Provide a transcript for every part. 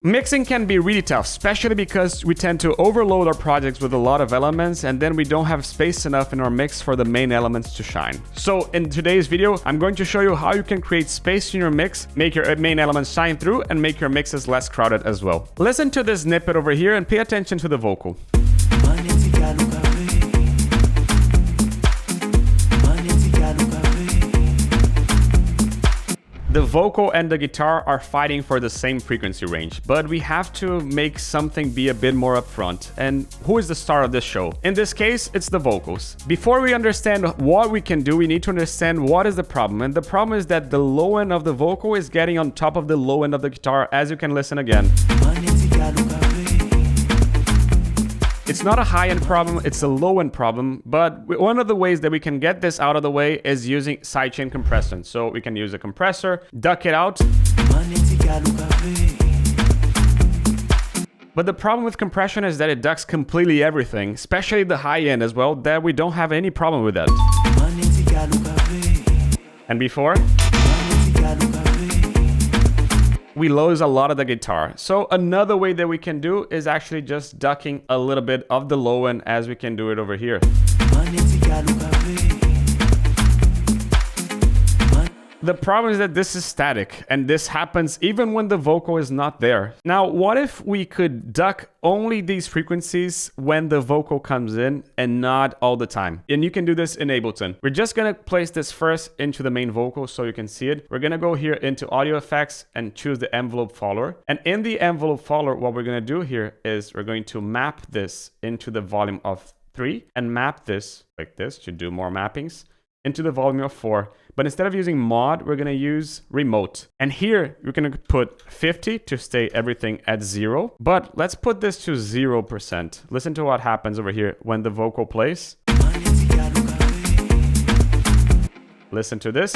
Mixing can be really tough, especially because we tend to overload our projects with a lot of elements and then we don't have space enough in our mix for the main elements to shine. So in today's video, I'm going to show you how you can create space in your mix, make your main elements shine through, and make your mixes less crowded as well. Listen to this snippet over here and pay attention to the vocal. The vocal and the guitar are fighting for the same frequency range, but we have to make something be a bit more upfront. And who is the star of this show? In this case, it's the vocals. Before we understand what we can do, we need to understand what is the problem. And the problem is that the low end of the vocal is getting on top of the low end of the guitar, as you can listen again. It's not a high-end problem, it's a low-end problem, but one of the ways that we can get this out of the way is using sidechain compression. So we can use a compressor, duck it out. But the problem with compression is that it ducks completely everything, especially the high-end as well, that we don't have any problem with that. And before? We lose a lot of the guitar. So another way that we can do is actually just ducking a little bit of the low end, as we can do it over here. The problem is that this is static, and this happens even when the vocal is not there. Now, what if we could duck only these frequencies when the vocal comes in and not all the time? And you can do this in Ableton. We're just gonna place this first into the main vocal so you can see it. We're gonna go here into audio effects and choose the envelope follower. And in the envelope follower, what we're gonna do here is we're going to map this into the volume of 3 and map this like this to do more mappings into the volume of 4. But instead of using mod, we're gonna use remote. And here, we're gonna put 50 to stay everything at 0. But let's put this to 0%. Listen to what happens over here when the vocal plays. Listen to this.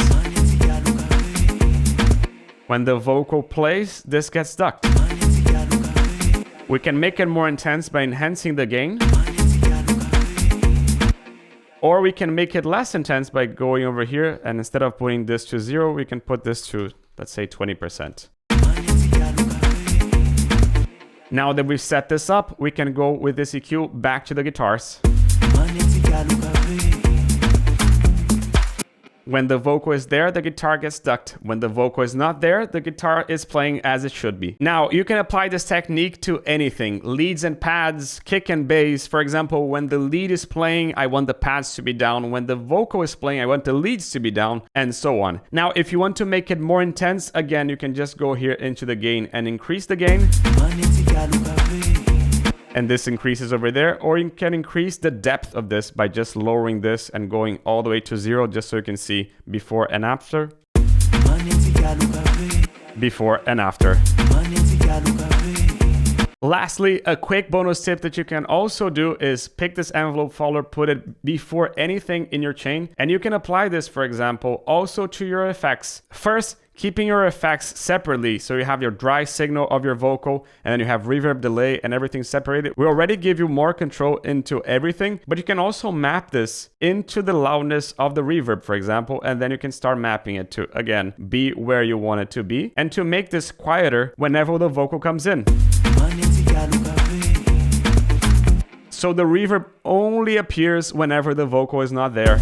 When the vocal plays, this gets ducked. We can make it more intense by enhancing the gain. Or we can make it less intense by going over here, and instead of putting this to 0, we can put this to, let's say, 20%. Now that we've set this up, we can go with this EQ back to the guitars. When the vocal is there, the guitar gets ducked. When the vocal is not there, the guitar is playing as it should be. Now, you can apply this technique to anything. Leads and pads, kick and bass. For example, when the lead is playing, I want the pads to be down. When the vocal is playing, I want the leads to be down, and so on. Now, if you want to make it more intense, again, you can just go here into the gain and increase the gain. And this increases over there, or you can increase the depth of this by just lowering this and going all the way to 0, just so you can see before and after. Before and after. Lastly, a quick bonus tip that you can also do is pick this envelope folder, put it before anything in your chain, and you can apply this, for example, also to your effects. First, keeping your effects separately, so you have your dry signal of your vocal, and then you have reverb, delay, and everything separated. We already give you more control into everything, but you can also map this into the loudness of the reverb, for example, and then you can start mapping it to, again, be where you want it to be, and to make this quieter whenever the vocal comes in. So the reverb only appears whenever the vocal is not there.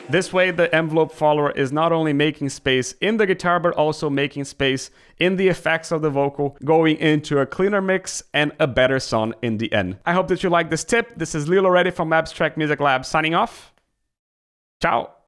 This way, the envelope follower is not only making space in the guitar, but also making space in the effects of the vocal, going into a cleaner mix and a better sound in the end. I hope that you like this tip. This is Lilo Reddy from Abstract Music Lab signing off. Ciao.